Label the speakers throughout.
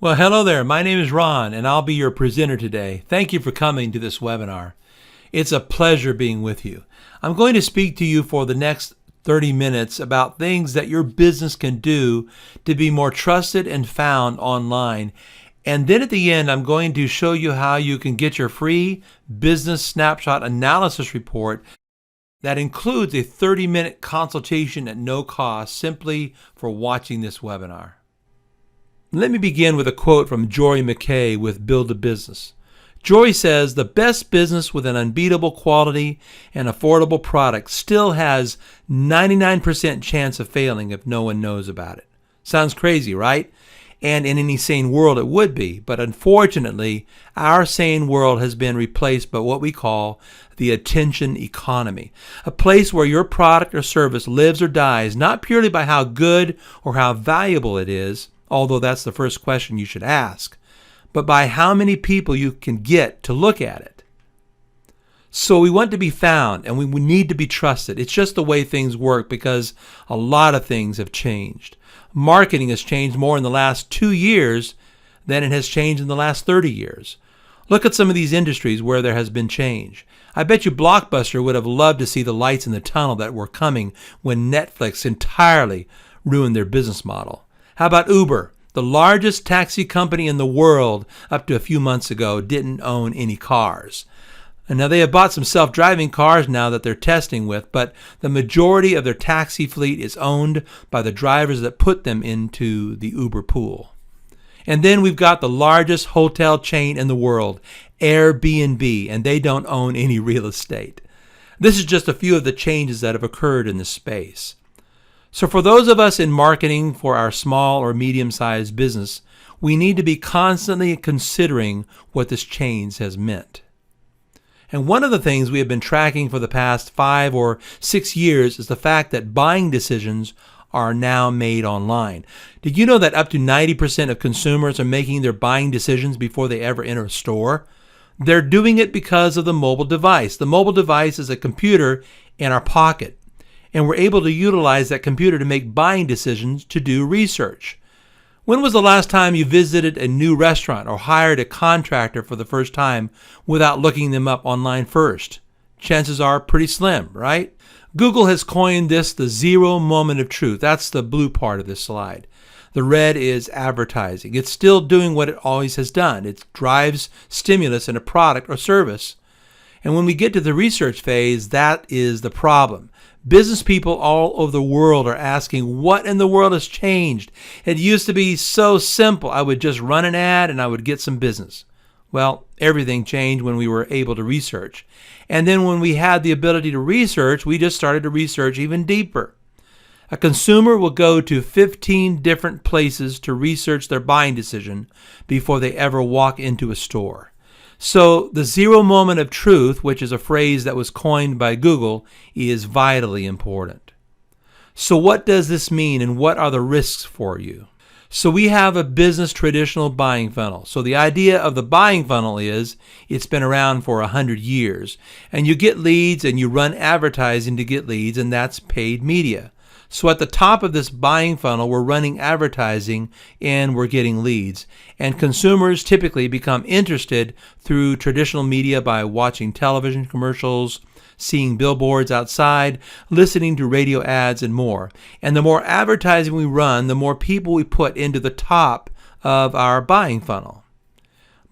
Speaker 1: Well, hello there. My name is Ron, and I'll be your presenter today. Thank you for coming to this webinar. It's a pleasure being with you. I'm going to speak to you for the next 30 minutes about things that your business can do to be more trusted and found online. And then at the end, I'm going to show you how you can get your free business snapshot analysis report that includes a 30-minute consultation at no cost simply for watching this webinar. Let me begin with a quote from Jory McKay with Build a Business. Jory says, "The best business with an unbeatable quality and affordable product still has 99% chance of failing if no one knows about it." Sounds crazy, right? And in any sane world it would be. But unfortunately, our sane world has been replaced by what we call the attention economy. A place where your product or service lives or dies not purely by how good or how valuable it is, although that's the first question you should ask, but by how many people you can get to look at it. So we want to be found, and we need to be trusted. It's just the way things work because a lot of things have changed. Marketing has changed more in the last 2 years than it has changed in the last 30 years. Look at some of these industries where there has been change. I bet you Blockbuster would have loved to see the lights in the tunnel that were coming when Netflix entirely ruined their business model. How about Uber? The largest taxi company in the world up to a few months ago didn't own any cars. And now they have bought some self-driving cars now that they're testing with, but the majority of their taxi fleet is owned by the drivers that put them into the Uber pool. And then we've got the largest hotel chain in the world, Airbnb, and they don't own any real estate. This is just a few of the changes that have occurred in this space. So for those of us in marketing for our small or medium-sized business, we need to be constantly considering what this change has meant. And one of the things we have been tracking for the past 5 or 6 years is the fact that buying decisions are now made online. Did you know that up to 90% of consumers are making their buying decisions before they ever enter a store? They're doing it because of the mobile device. The mobile device is a computer in our pocket, and we're able to utilize that computer to make buying decisions to do research. When was the last time you visited a new restaurant or hired a contractor for the first time without looking them up online first? Chances are pretty slim, right? Google has coined this the zero moment of truth. That's the blue part of this slide. The red is advertising. It's still doing what it always has done. It drives stimulus in a product or service. And when we get to the research phase, that is the problem. Business people all over the world are asking, what in the world has changed? It used to be so simple. I would just run an ad and I would get some business. Well, everything changed when we were able to research. And then when we had the ability to research, we just started to research even deeper. A consumer will go to 15 different places to research their buying decision before they ever walk into a store. So the zero moment of truth, which is a phrase that was coined by Google, is vitally important. So what does this mean and what are the risks for you? So we have a business traditional buying funnel. So the idea of the buying funnel is it's been around for 100 years. And you get leads and you run advertising to get leads, and that's paid media. So at the top of this buying funnel, we're running advertising and we're getting leads. And consumers typically become interested through traditional media by watching television commercials, seeing billboards outside, listening to radio ads, and more. And the more advertising we run, the more people we put into the top of our buying funnel.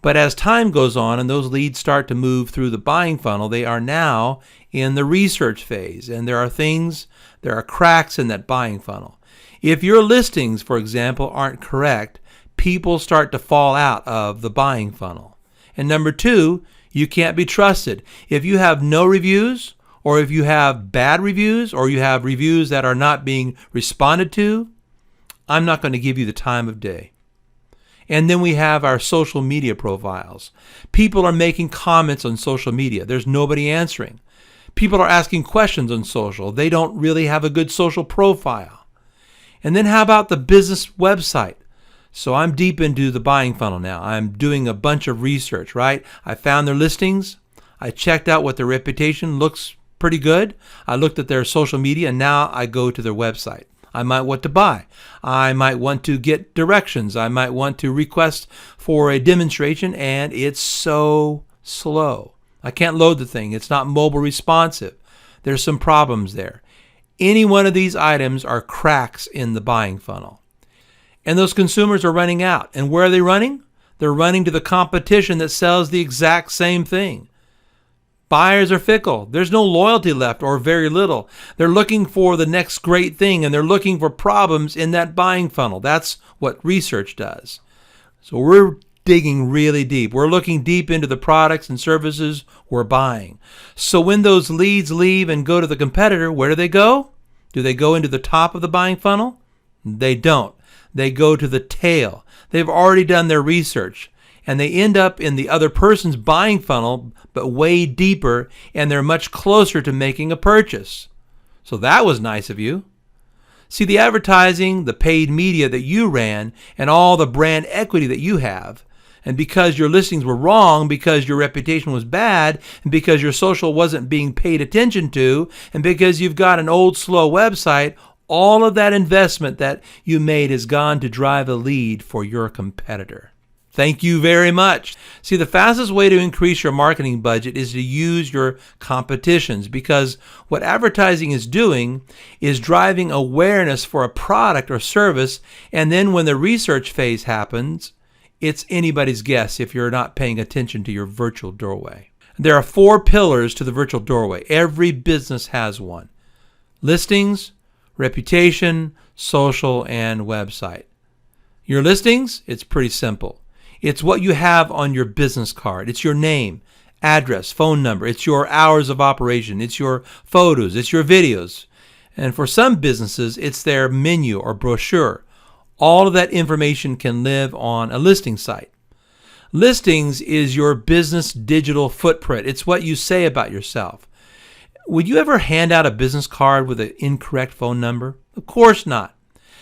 Speaker 1: But as time goes on and those leads start to move through the buying funnel, they are now in the research phase. And there are cracks in that buying funnel. If your listings, for example, aren't correct, people start to fall out of the buying funnel. And number 2, you can't be trusted. If you have no reviews, or if you have bad reviews, or you have reviews that are not being responded to, I'm not going to give you the time of day. And then we have our social media profiles. People are making comments on social media. There's nobody answering. People are asking questions on social. They don't really have a good social profile. And then how about the business website? So I'm deep into the buying funnel now. I'm doing a bunch of research, right? I found their listings. I checked out what their reputation looks pretty good. I looked at their social media, and now I go to their website. I might want to buy. I might want to get directions. I might want to request for a demonstration, and it's so slow. I can't load the thing. It's not mobile responsive. There's some problems there. Any one of these items are cracks in the buying funnel. And those consumers are running out. And where are they running? They're running to the competition that sells the exact same thing. Buyers are fickle. There's no loyalty left, or very little. They're looking for the next great thing, and they're looking for problems in that buying funnel. That's what research does. So we're digging really deep. We're looking deep into the products and services we're buying. So when those leads leave and go to the competitor, where do they go? Do they go into the top of the buying funnel? They don't. They go to the tail. They've already done their research, and they end up in the other person's buying funnel, but way deeper, and they're much closer to making a purchase. So that was nice of you. See, the advertising, the paid media that you ran, and all the brand equity that you have, and because your listings were wrong, because your reputation was bad, and because your social wasn't being paid attention to, and because you've got an old, slow website, all of that investment that you made has gone to drive a lead for your competitor. Thank you very much. See, the fastest way to increase your marketing budget is to use your competitions, because what advertising is doing is driving awareness for a product or service, and then when the research phase happens, it's anybody's guess if you're not paying attention to your virtual doorway. There are 4 pillars to the virtual doorway. Every business has one: listings, reputation, social, and website. Your listings, it's pretty simple. It's what you have on your business card. It's your name, address, phone number. It's your hours of operation. It's your photos. It's your videos. And for some businesses, it's their menu or brochure. All of that information can live on a listing site. Listings is your business digital footprint. It's what you say about yourself. Would you ever hand out a business card with an incorrect phone number? Of course not.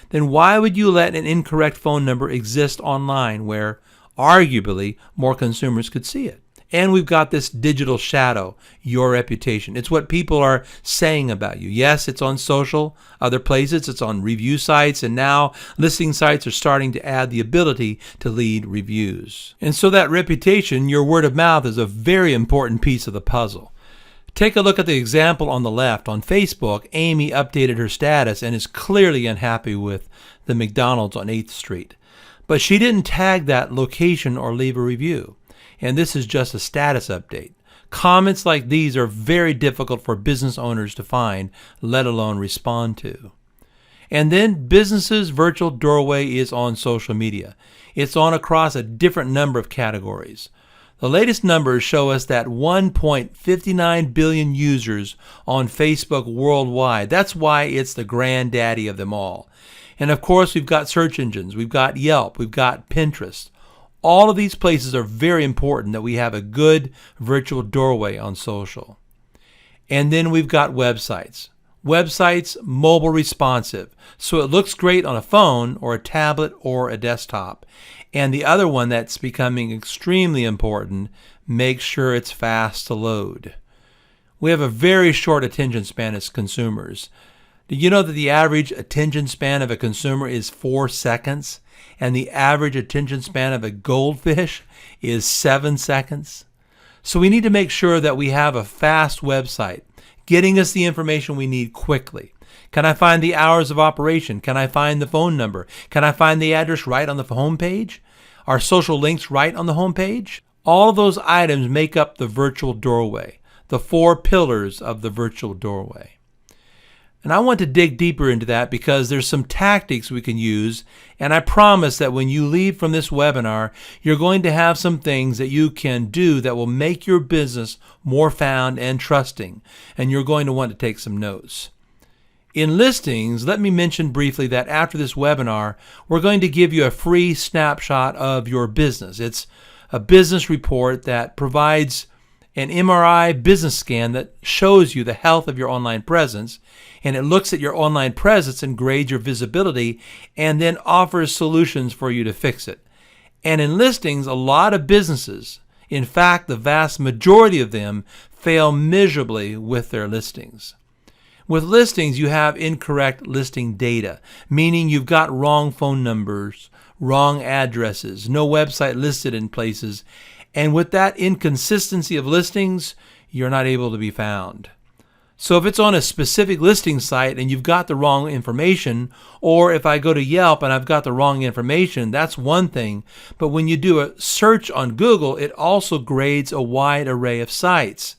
Speaker 1: Then why would you let an incorrect phone number exist online where arguably more consumers could see it? And we've got this digital shadow, your reputation. It's what people are saying about you. Yes, it's on social, other places, it's on review sites, and now listing sites are starting to add the ability to lead reviews. And so that reputation, your word of mouth, is a very important piece of the puzzle. Take a look at the example on the left. On Facebook, Amy updated her status and is clearly unhappy with the McDonald's on 8th Street. But she didn't tag that location or leave a review. And this is just a status update. Comments like these are very difficult for business owners to find, let alone respond to. And then businesses' virtual doorway is on social media. It's on across a different number of categories. The latest numbers show us that 1.59 billion users on Facebook worldwide. That's why it's the granddaddy of them all. And of course, we've got search engines, we've got Yelp, we've got Pinterest. All of these places are very important that we have a good virtual doorway on social. And then we've got websites. Websites, mobile responsive. So it looks great on a phone or a tablet or a desktop. And the other one that's becoming extremely important, make sure it's fast to load. We have a very short attention span as consumers. Did you know that the average attention span of a consumer is 4 seconds? And the average attention span of a goldfish is 7 seconds? So we need to make sure that we have a fast website, getting us the information we need quickly. Can I find the hours of operation? Can I find the phone number? Can I find the address right on the home page? Are social links right on the home page? All of those items make up the virtual doorway, the 4 pillars of the virtual doorway. And I want to dig deeper into that because there's some tactics we can use, and I promise that when you leave from this webinar, you're going to have some things that you can do that will make your business more found and trusting, and you're going to want to take some notes. In listings, let me mention briefly that after this webinar, we're going to give you a free snapshot of your business. It's a business report that provides an MRI business scan that shows you the health of your online presence, and it looks at your online presence and grades your visibility and then offers solutions for you to fix it. And in listings, a lot of businesses, in fact, the vast majority of them, fail miserably with their listings. With listings, you have incorrect listing data, meaning you've got wrong phone numbers, wrong addresses, no website listed in places, and with that inconsistency of listings, you're not able to be found. So if it's on a specific listing site and you've got the wrong information, or if I go to Yelp and I've got the wrong information, that's one thing. But when you do a search on Google, it also grades a wide array of sites.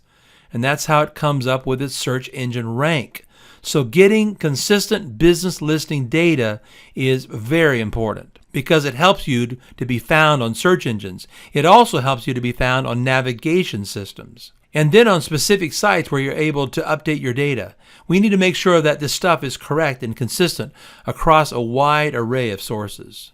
Speaker 1: And that's how it comes up with its search engine rank. So getting consistent business listing data is very important because it helps you to be found on search engines. It also helps you to be found on navigation systems. And then on specific sites where you're able to update your data. We need to make sure that this stuff is correct and consistent across a wide array of sources.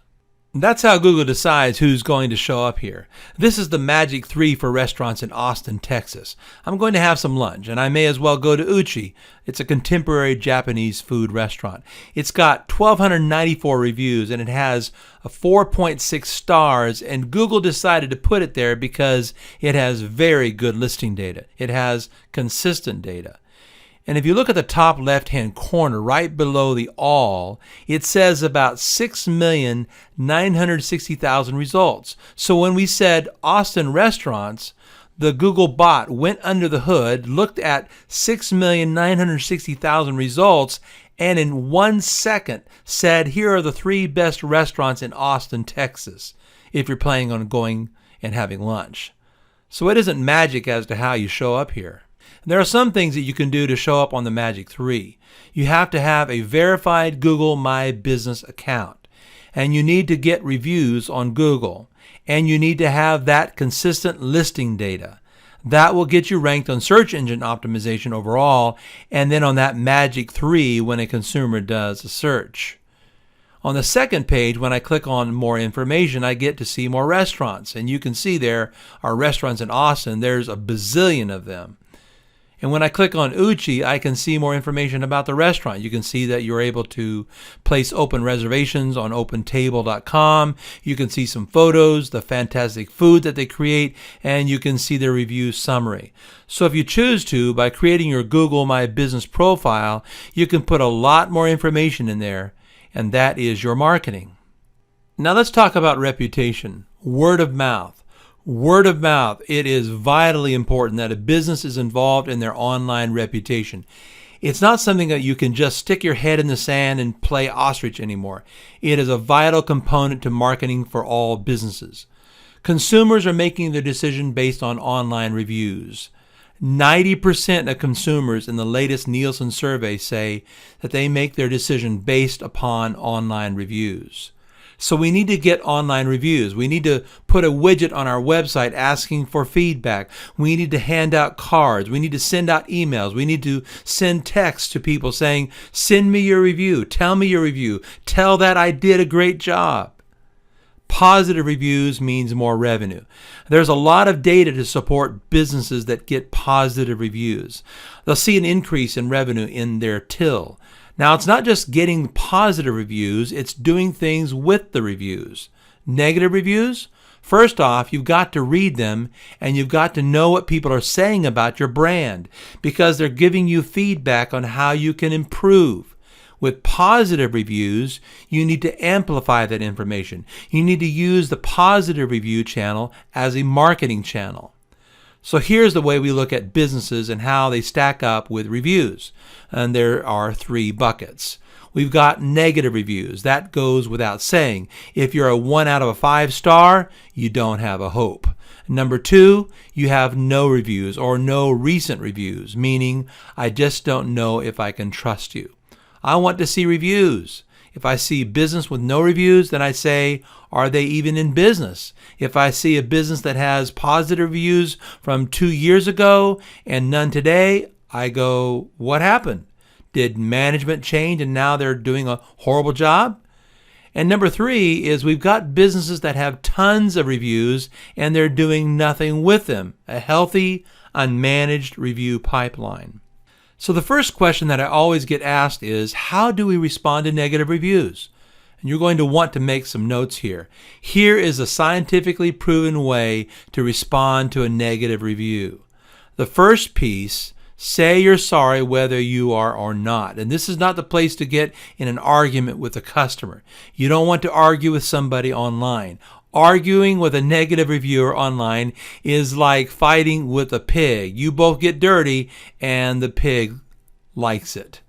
Speaker 1: That's how Google decides who's going to show up here. This is the Magic 3 for restaurants in Austin, Texas. I'm going to have some lunch, and I may as well go to Uchi. It's a contemporary Japanese food restaurant. It's got 1,294 reviews, and it has a 4.6 stars, and Google decided to put it there because it has very good listing data. It has consistent data. And if you look at the top left-hand corner, right below the all, it says about 6,960,000 results. So when we said Austin restaurants, the Google bot went under the hood, looked at 6,960,000 results, and in 1 second said, here are the 3 best restaurants in Austin, Texas, if you're planning on going and having lunch. So it isn't magic as to how you show up here. There are some things that you can do to show up on the Magic 3. You have to have a verified Google My Business account, and you need to get reviews on Google, and you need to have that consistent listing data. That will get you ranked on search engine optimization overall, and then on that Magic 3 when a consumer does a search. On the second page, when I click on more information, I get to see more restaurants, and you can see there are restaurants in Austin. There's a bazillion of them. And when I click on Uchi, I can see more information about the restaurant. You can see that you're able to place open reservations on opentable.com. You can see some photos, the fantastic food that they create, and you can see their review summary. So if you choose to, by creating your Google My Business profile, you can put a lot more information in there, and that is your marketing. Now let's talk about reputation, word of mouth. Word of mouth, it is vitally important that a business is involved in their online reputation. It's not something that you can just stick your head in the sand and play ostrich anymore. It is a vital component to marketing for all businesses. Consumers are making their decision based on online reviews. 90% of consumers in the latest Nielsen survey say that they make their decision based upon online reviews. So we need to get online reviews. We need to put a widget on our website asking for feedback. We need to hand out cards. We need to send out emails. We need to send texts to people saying, send me your review. Tell me your review. Tell that I did a great job. Positive reviews means more revenue. There's a lot of data to support businesses that get positive reviews. They'll see an increase in revenue in their till. Now, it's not just getting positive reviews, it's doing things with the reviews. Negative reviews? First off, you've got to read them and you've got to know what people are saying about your brand because they're giving you feedback on how you can improve. With positive reviews, you need to amplify that information. You need to use the positive review channel as a marketing channel. So here's the way we look at businesses and how they stack up with reviews. And there are 3 buckets. We've got negative reviews. That goes without saying. If you're a 1 out of a 5 star, you don't have a hope. Number 2, you have no reviews or no recent reviews, meaning I just don't know if I can trust you. I want to see reviews. If I see business with no reviews, then I say, are they even in business? If I see a business that has positive reviews from 2 years ago and none today, I go, what happened? Did management change and now they're doing a horrible job? And number 3 is we've got businesses that have tons of reviews and they're doing nothing with them. A healthy, unmanaged review pipeline. So the first question that I always get asked is, how do we respond to negative reviews? And you're going to want to make some notes here. Here is a scientifically proven way to respond to a negative review. The first piece Say you're sorry whether you are or not. And this is not the place to get in an argument with a customer. You don't want to argue with somebody online. Arguing with a negative reviewer online is like fighting with a pig. You both get dirty and the pig likes it.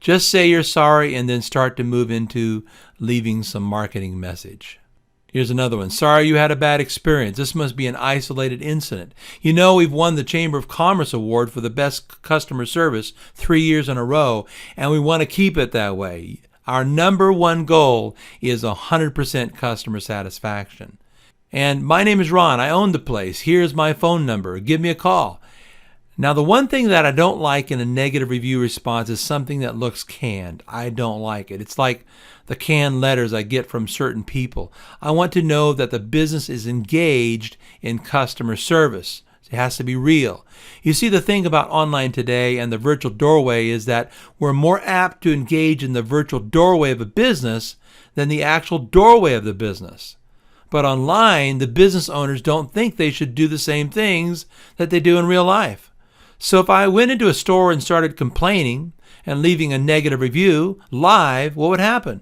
Speaker 1: Just say you're sorry and then start to move into leaving some marketing message. Here's another one. Sorry you had a bad experience. This must be an isolated incident. You know, we've won the Chamber of Commerce Award for the best customer service 3 years in a row, and we want to keep it that way. Our number one goal is 100% customer satisfaction. And my name is Ron. I own the place. Here's my phone number. Give me a call. Now, the one thing that I don't like in a negative review response is something that looks canned. I don't like it. It's like the canned letters I get from certain people. I want to know that the business is engaged in customer service. It has to be real. You see, the thing about online today and the virtual doorway is that we're more apt to engage in the virtual doorway of a business than the actual doorway of the business. But online, the business owners don't think they should do the same things that they do in real life. So if I went into a store and started complaining and leaving a negative review live, what would happen?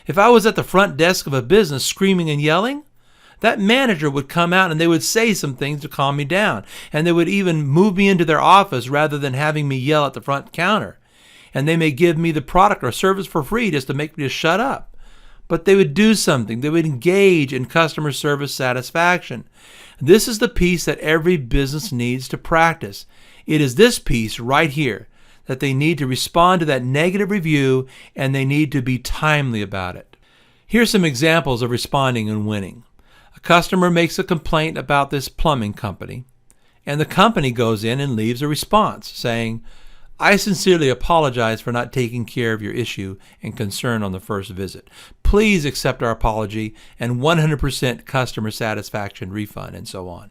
Speaker 1: If I was at the front desk of a business screaming and yelling, that manager would come out and they would say some things to calm me down. And they would even move me into their office rather than having me yell at the front counter. And they may give me the product or service for free just to make me just shut up. But they would do something. They would engage in customer service satisfaction. This is the piece that every business needs to practice. It is this piece right here that they need to respond to that negative review, and they need to be timely about it. Here's some examples of responding and winning. A customer makes a complaint about this plumbing company, and the company goes in and leaves a response saying, I sincerely apologize for not taking care of your issue and concern on the first visit. Please accept our apology and 100% customer satisfaction refund, and so on.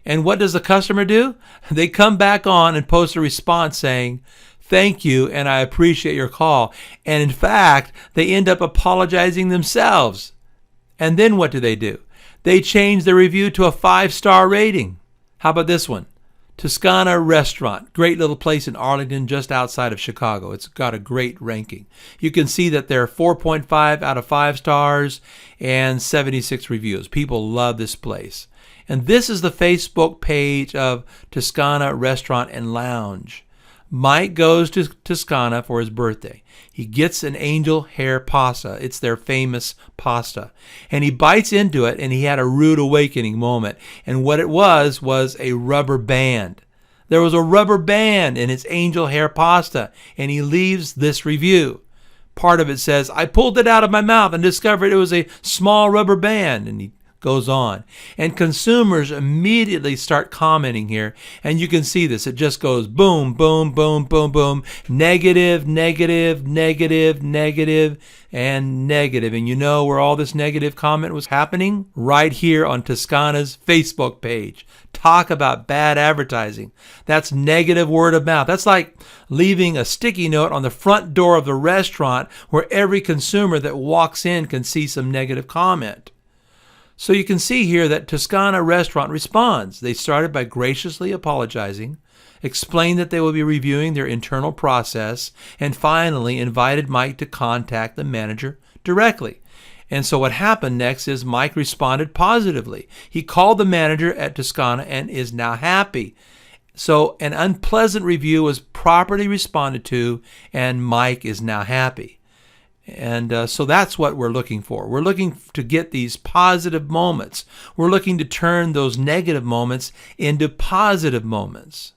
Speaker 1: And what does the customer do? They come back on and post a response saying, thank you, and I appreciate your call. And in fact, they end up apologizing themselves. And then what do? They change the review to a 5-star rating. How about this one? Toscana Restaurant, great little place in Arlington just outside of Chicago. It's got a great ranking. You can see that they're 4.5 out of 5 stars and 76 reviews. People love this place. And this is the Facebook page of Toscana Restaurant and Lounge. Mike goes to Toscana for his birthday. He gets an angel hair pasta. It's their famous pasta. And he bites into it, and he had a rude awakening moment. And what it was a rubber band. There was a rubber band in his angel hair pasta, and he leaves this review. Part of it says, I pulled it out of my mouth and discovered it was a small rubber band. And he goes on. And consumers immediately start commenting here. And you can see this. It just goes boom, boom, boom, boom, boom. Negative, negative, negative, negative, and negative. And you know where all this negative comment was happening? Right here on Toscana's Facebook page. Talk about bad advertising. That's negative word of mouth. That's like leaving a sticky note on the front door of the restaurant where every consumer that walks in can see some negative comment. So you can see here that Toscana Restaurant responds. They started by graciously apologizing, explained that they will be reviewing their internal process, and finally invited Mike to contact the manager directly. And so what happened next is Mike responded positively. He called the manager at Toscana and is now happy. So an unpleasant review was properly responded to, and Mike is now happy. And so that's what we're looking for. We're looking to get these positive moments. We're looking to turn those negative moments into positive moments.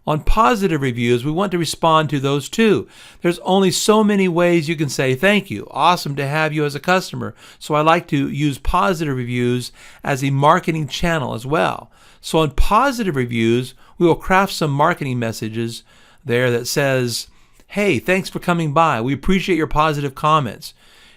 Speaker 1: On positive reviews, we want to respond to those too. There's only so many ways you can say thank you. Awesome to have you as a customer. So I like to use positive reviews as a marketing channel as well. So on positive reviews, we will craft some marketing messages there that says, hey, thanks for coming by. We appreciate your positive comments.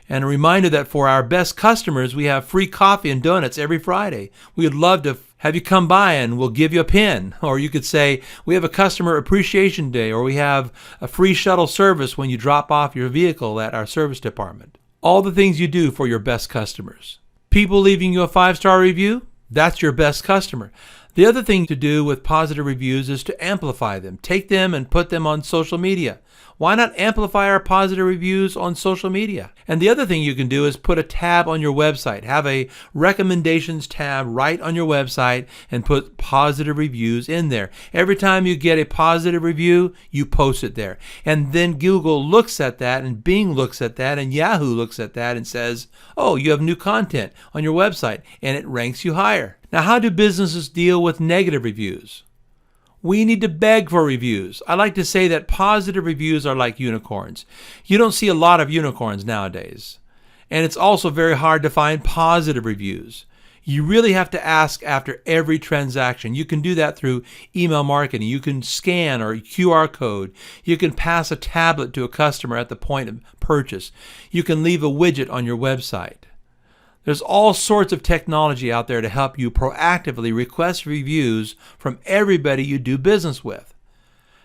Speaker 1: And a reminder that for our best customers, we have free coffee and donuts every Friday. We would love to have you come by and we'll give you a pin. Or you could say, we have a customer appreciation day, or we have a free shuttle service when you drop off your vehicle at our service department. All the things you do for your best customers. People leaving you a 5-star review, that's your best customer. The other thing to do with positive reviews is to amplify them. Take them and put them on social media. Why not amplify our positive reviews on social media? And the other thing you can do is put a tab on your website. Have a recommendations tab right on your website and put positive reviews in there. Every time you get a positive review, you post it there. And then Google looks at that, and Bing looks at that, and Yahoo looks at that and says, oh, you have new content on your website, and it ranks you higher. Now, how do businesses deal with negative reviews? We need to beg for reviews. I like to say that positive reviews are like unicorns. You don't see a lot of unicorns nowadays. And it's also very hard to find positive reviews. You really have to ask after every transaction. You can do that through email marketing. You can scan or QR code. You can pass a tablet to a customer at the point of purchase. You can leave a widget on your website. There's all sorts of technology out there to help you proactively request reviews from everybody you do business with.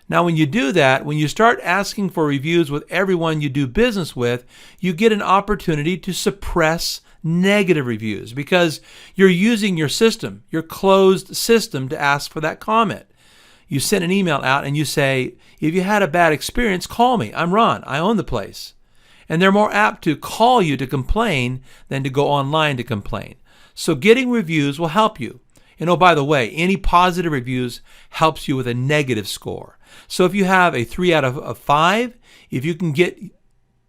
Speaker 1: Now, when you do that, when you start asking for reviews with everyone you do business with, you get an opportunity to suppress negative reviews because you're using your system, your closed system, to ask for that comment. You send an email out and you say, if you had a bad experience, call me. I'm Ron. I own the place. And they're more apt to call you to complain than to go online to complain. So getting reviews will help you. And oh, by the way, any positive reviews helps you with a negative score. So if you have a 3 out of 5, if you can get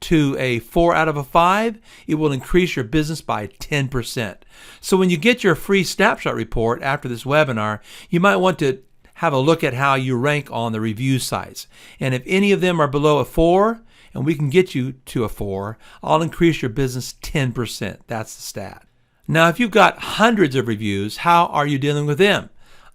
Speaker 1: to a 4 out of 5, it will increase your business by 10%. So when you get your free snapshot report after this webinar, you might want to have a look at how you rank on the review sites. And if any of them are below a 4, and we can get you to a 4, I'll increase your business 10%. That's the stat. Now, if you've got hundreds of reviews, how are you dealing with them?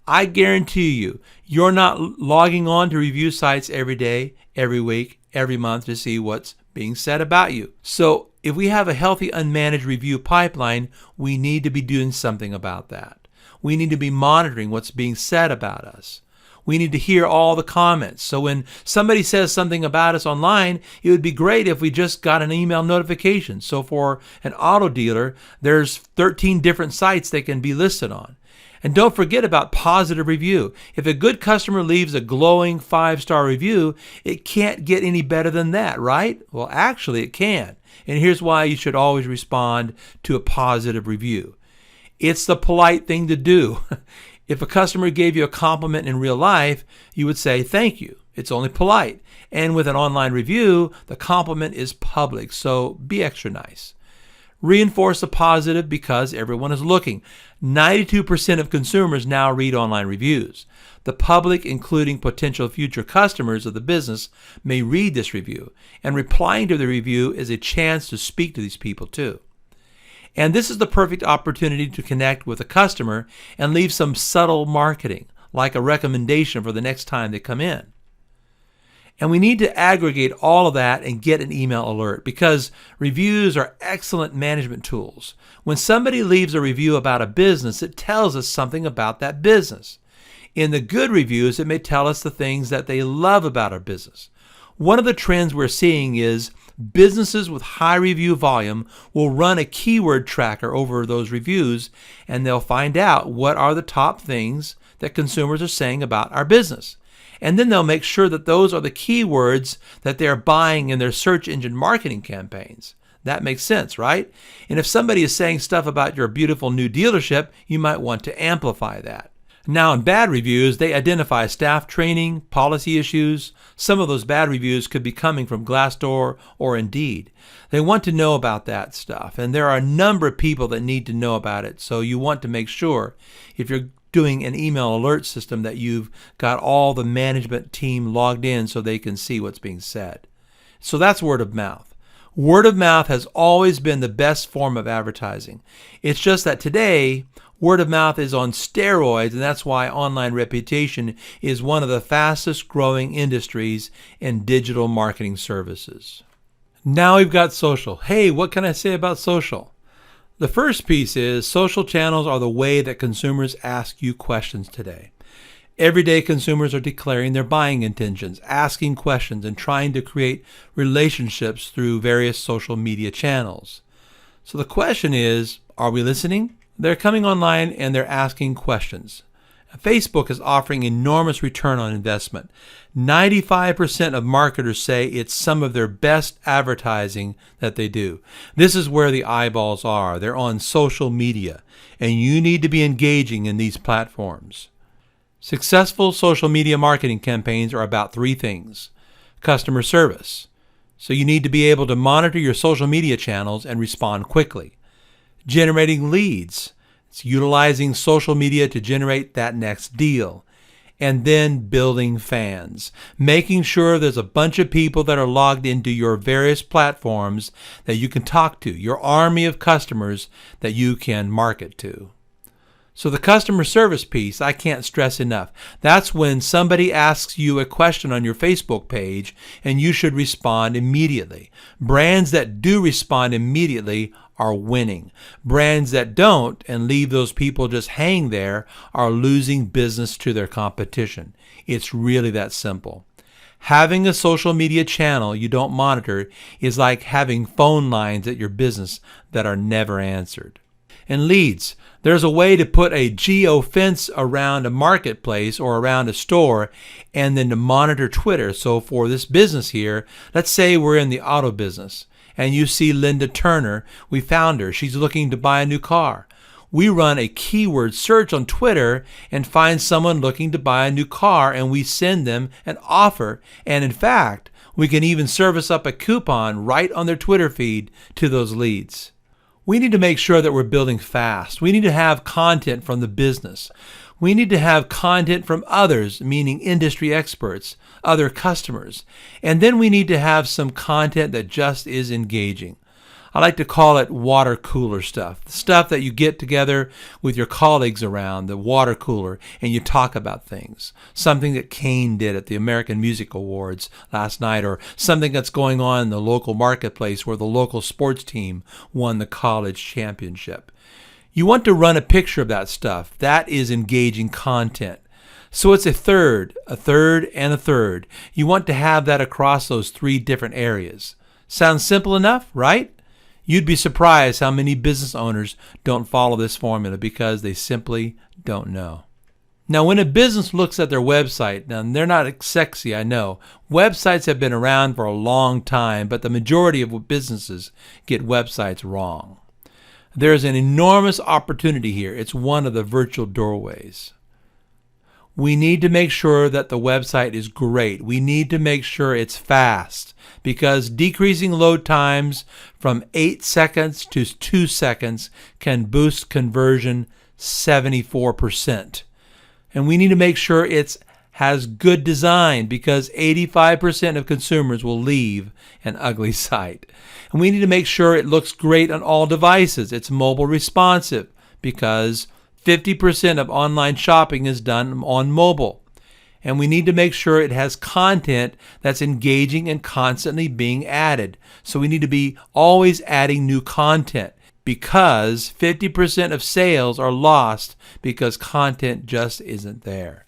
Speaker 1: I guarantee you, you're not logging on to review sites every day, every week, every month to see what's being said about you. So if we have a healthy unmanaged review pipeline, we need to be doing something about that. We need to be monitoring what's being said about us. We need to hear all the comments. So when somebody says something about us online, it would be great if we just got an email notification. So for an auto dealer, there's 13 different sites they can be listed on. And don't forget about positive review. If a good customer leaves a glowing 5-star review, it can't get any better than that, right? Well, actually it can. And here's why you should always respond to a positive review. It's the polite thing to do. If a customer gave you a compliment in real life, you would say, thank you. It's only polite. And with an online review, the compliment is public, so be extra nice. Reinforce the positive because everyone is looking. 92% of consumers now read online reviews. The public, including potential future customers of the business, may read this review, and replying to the review is a chance to speak to these people too. And this is the perfect opportunity to connect with a customer and leave some subtle marketing, like a recommendation for the next time they come in. And we need to aggregate all of that and get an email alert because reviews are excellent management tools. When somebody leaves a review about a business, it tells us something about that business. In the good reviews, it may tell us the things that they love about our business. One of the trends we're seeing is businesses with high review volume will run a keyword tracker over those reviews, and they'll find out what are the top things that consumers are saying about our business. And then they'll make sure that those are the keywords that they're buying in their search engine marketing campaigns. That makes sense, right? And if somebody is saying stuff about your beautiful new dealership, you might want to amplify that. Now, in bad reviews, they identify staff training, policy issues. Some of those bad reviews could be coming from Glassdoor or Indeed. They want to know about that stuff, and there are a number of people that need to know about it. So you want to make sure, if you're doing an email alert system, that you've got all the management team logged in so they can see what's being said. So that's word of mouth. Word of mouth has always been the best form of advertising. It's just that today, word of mouth is on steroids, and that's why online reputation is one of the fastest growing industries in digital marketing services. Now we've got social. Hey, what can I say about social? The first piece is social channels are the way that consumers ask you questions today. Everyday consumers are declaring their buying intentions, asking questions, and trying to create relationships through various social media channels. So the question is, are we listening? They're coming online and they're asking questions. Facebook is offering enormous return on investment. 95% of marketers say it's some of their best advertising that they do. This is where the eyeballs are. They're on social media, and you need to be engaging in these platforms. Successful social media marketing campaigns are about three things. Customer service. So you need to be able to monitor your social media channels and respond quickly. Generating leads. It's utilizing social media to generate that next deal. And then building fans, making sure there's a bunch of people that are logged into your various platforms that you can talk to, your army of customers that you can market to. So the customer service piece, I can't stress enough. That's when somebody asks you a question on your Facebook page and you should respond immediately. Brands that do respond immediately are winning. Brands that don't and leave those people just hang there are losing business to their competition. It's really that simple. Having a social media channel you don't monitor is like having phone lines at your business that are never answered. And leads. There's a way to put a geo-fence around a marketplace or around a store and then to monitor Twitter. So for this business here, let's say we're in the auto business and you see Linda Turner. We found her. She's looking to buy a new car. We run a keyword search on Twitter and find someone looking to buy a new car, and we send them an offer. And in fact, we can even service up a coupon right on their Twitter feed to those leads. We need to make sure that we're building fast. We need to have content from the business. We need to have content from others, meaning industry experts, other customers. And then we need to have some content that just is engaging. I like to call it water cooler stuff. The stuff that you get together with your colleagues around the water cooler and you talk about things. Something that Kane did at the American Music Awards last night, or something that's going on in the local marketplace where the local sports team won the college championship. You want to run a picture of that stuff. That is engaging content. So it's a third, and a third. You want to have that across those three different areas. Sounds simple enough, right? You'd be surprised how many business owners don't follow this formula because they simply don't know. Now, when a business looks at their website, now they're not sexy, I know. Websites have been around for a long time, but the majority of businesses get websites wrong. There's an enormous opportunity here. It's one of the virtual doorways. We need to make sure that the website is great. We need to make sure it's fast, because decreasing load times from 8 seconds to 2 seconds can boost conversion 74%. And we need to make sure it has good design, because 85% of consumers will leave an ugly site. And we need to make sure it looks great on all devices. It's mobile responsive, because 50% of online shopping is done on mobile. And we need to make sure it has content that's engaging and constantly being added. So we need to be always adding new content, because 50% of sales are lost because content just isn't there.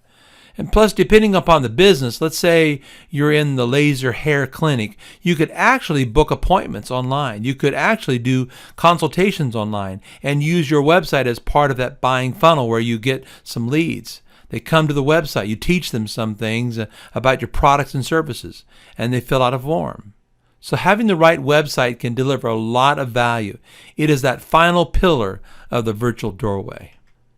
Speaker 1: And plus, depending upon the business, let's say you're in the laser hair clinic, you could actually book appointments online. You could actually do consultations online and use your website as part of that buying funnel where you get some leads. They come to the website, you teach them some things about your products and services, and they fill out a form. So having the right website can deliver a lot of value. It is that final pillar of the virtual doorway.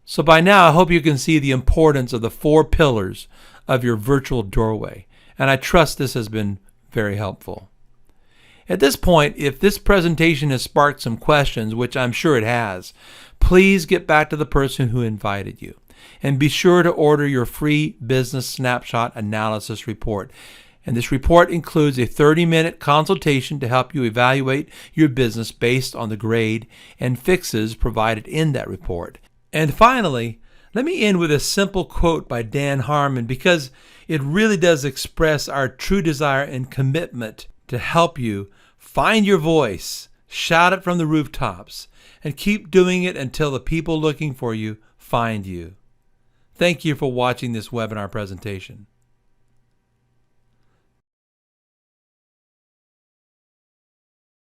Speaker 1: So by now, I hope you can see the importance of the 4 pillars of your virtual doorway, and I trust this has been very helpful. At this point, if this presentation has sparked some questions, which I'm sure it has, please get back to the person who invited you, and be sure to order your free business snapshot analysis report. And this report includes a 30-minute consultation to help you evaluate your business based on the grade and fixes provided in that report. And finally, let me end with a simple quote by Dan Harmon, because it really does express our true desire and commitment to help you find your voice, shout it from the rooftops, and keep doing it until the people looking for you find you. Thank you for watching this webinar presentation.